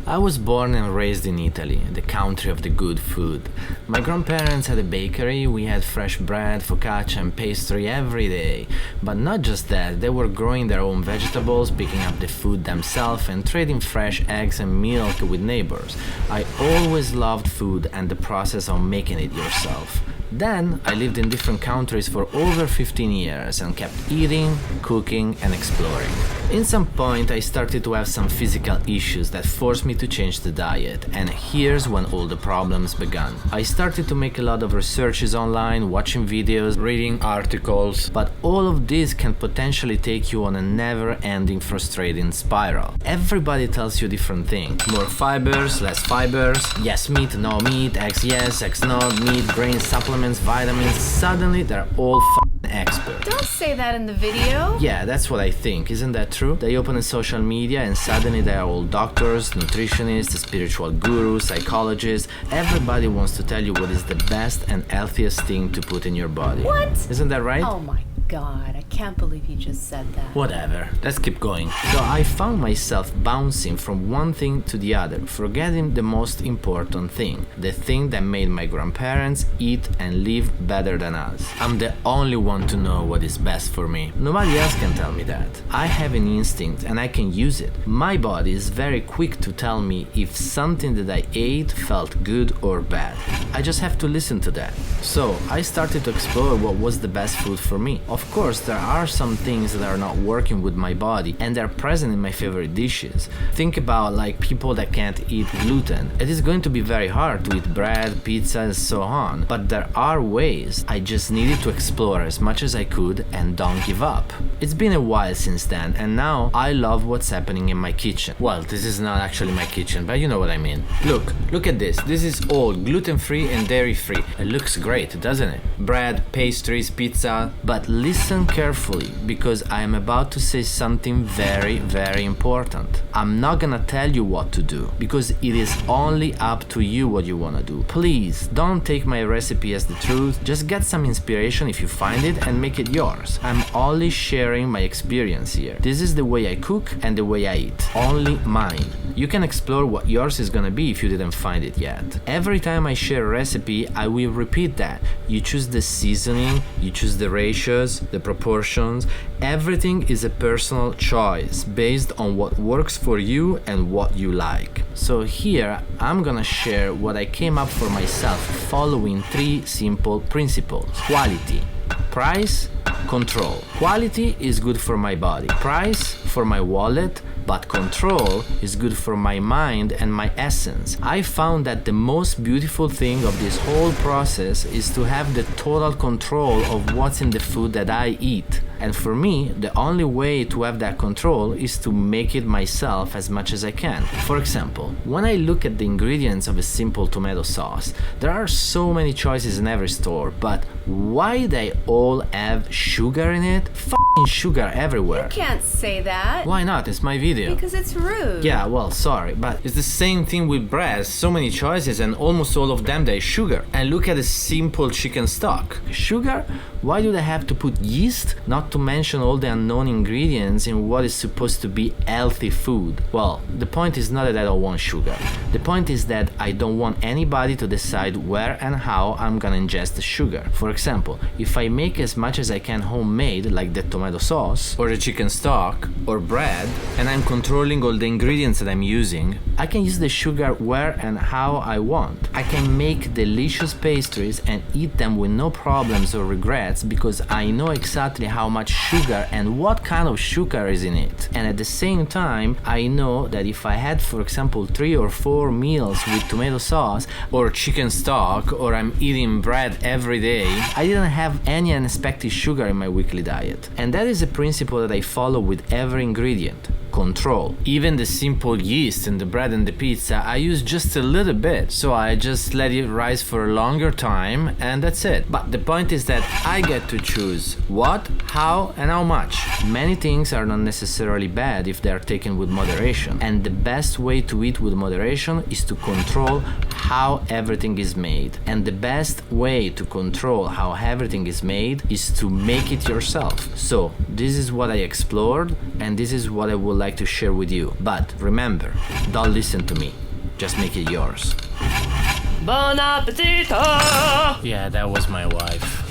I was born and raised in Italy, the country of the good food. My grandparents had a bakery, we had fresh bread, focaccia and pastry every day. But not just that, they were growing their own vegetables, picking up the food themselves and trading fresh eggs and milk with neighbors. I always loved food and the process of making it yourself. Then I lived in different countries for over 15 years and kept eating, cooking and exploring. In some point I started to have some physical issues that forced me to change the diet, and here's when all the problems began. I started to make a lot of researches online, watching videos, reading articles, but all of this can potentially take you on a never-ending frustrating spiral. Everybody tells you different things. More fibers, less fibers, yes meat, no meat, eggs yes, eggs no, meat, grains, supplements, vitamins. Suddenly they're all experts. Don't say that in the video. Yeah, that's what I think. Isn't that true? They open a social media and suddenly they are all doctors, nutritionists, spiritual gurus, psychologists. Everybody wants to tell you what is the best and healthiest thing to put in your body. What? Isn't that right? Oh my God, I can't believe you just said that. Whatever, let's keep going. So I found myself bouncing from one thing to the other, forgetting the most important thing, the thing that made my grandparents eat and live better than us. I'm the only one to know what is best for me. Nobody else can tell me that. I have an instinct and I can use it. My body is very quick to tell me if something that I ate felt good or bad. I just have to listen to that. So I started to explore what was the best food for me. Of course, there are some things that are not working with my body and they're present in my favorite dishes. Think about like people that can't eat gluten. It is going to be very hard to eat bread, pizza and so on, but there are ways. I just needed to explore as much as I could and don't give up. It's been a while since then and now I love what's happening in my kitchen. Well, this is not actually my kitchen, but you know what I mean. Look at this. This is all gluten-free and dairy-free. It looks great, doesn't it? Bread, pastries, pizza, but listen carefully because I am about to say something very, very important. I'm not gonna tell you what to do because it is only up to you what you wanna do. Please don't take my recipe as the truth. Just get some inspiration if you find it and make it yours. I'm only sharing my experience here. This is the way I cook and the way I eat. Only mine. You can explore what yours is gonna be if you didn't find it yet. Every time I share a recipe, I will repeat that. You choose the seasoning, you choose the ratios, the proportions. Everything is a personal choice based on what works for you and what you like. So here I'm gonna share what I came up for myself following 3 simple principles. Quality, price, control. Quality is good for my body, price for my wallet, but control is good for my mind and my essence. I found that the most beautiful thing of this whole process is to have the total control of what's in the food that I eat. And for me, the only way to have that control is to make it myself as much as I can. For example, when I look at the ingredients of a simple tomato sauce, there are so many choices in every store, but why they all have sugar in it? F***ing sugar everywhere. You can't say that. Why not? It's my video. Because it's rude. Yeah, well, sorry, but it's the same thing with bread. So many choices and almost all of them they sugar. And look at a simple chicken stock. Sugar? Why do they have to put yeast? Not to mention all the unknown ingredients in what is supposed to be healthy food. Well, the point is not that I don't want sugar. The point is that I don't want anybody to decide where and how I'm gonna ingest the sugar. For example, if I make as much as I can homemade, like the tomato sauce, or the chicken stock, or bread, and I'm controlling all the ingredients that I'm using, I can use the sugar where and how I want. I can make delicious pastries and eat them with no problems or regrets because I know exactly how much sugar and what kind of sugar is in it. And at the same time, I know that if I had, for example, 3 or 4 meals with tomato sauce or chicken stock, or I'm eating bread every day, I didn't have any unexpected sugar in my weekly diet. And that is a principle that I follow with every ingredient. Control. Even the simple yeast in the bread and the pizza, I use just a little bit, so I just let it rise for a longer time and that's it. But the point is that I get to choose what, how and how much. Many things are not necessarily bad if they are taken with moderation, and the best way to eat with moderation is to control how everything is made. And the best way to control how everything is made is to make it yourself. So, this is what I explored, and this is what I would like to share with you. But remember, don't listen to me. Just make it yours. Bon appetito! Yeah, that was my wife.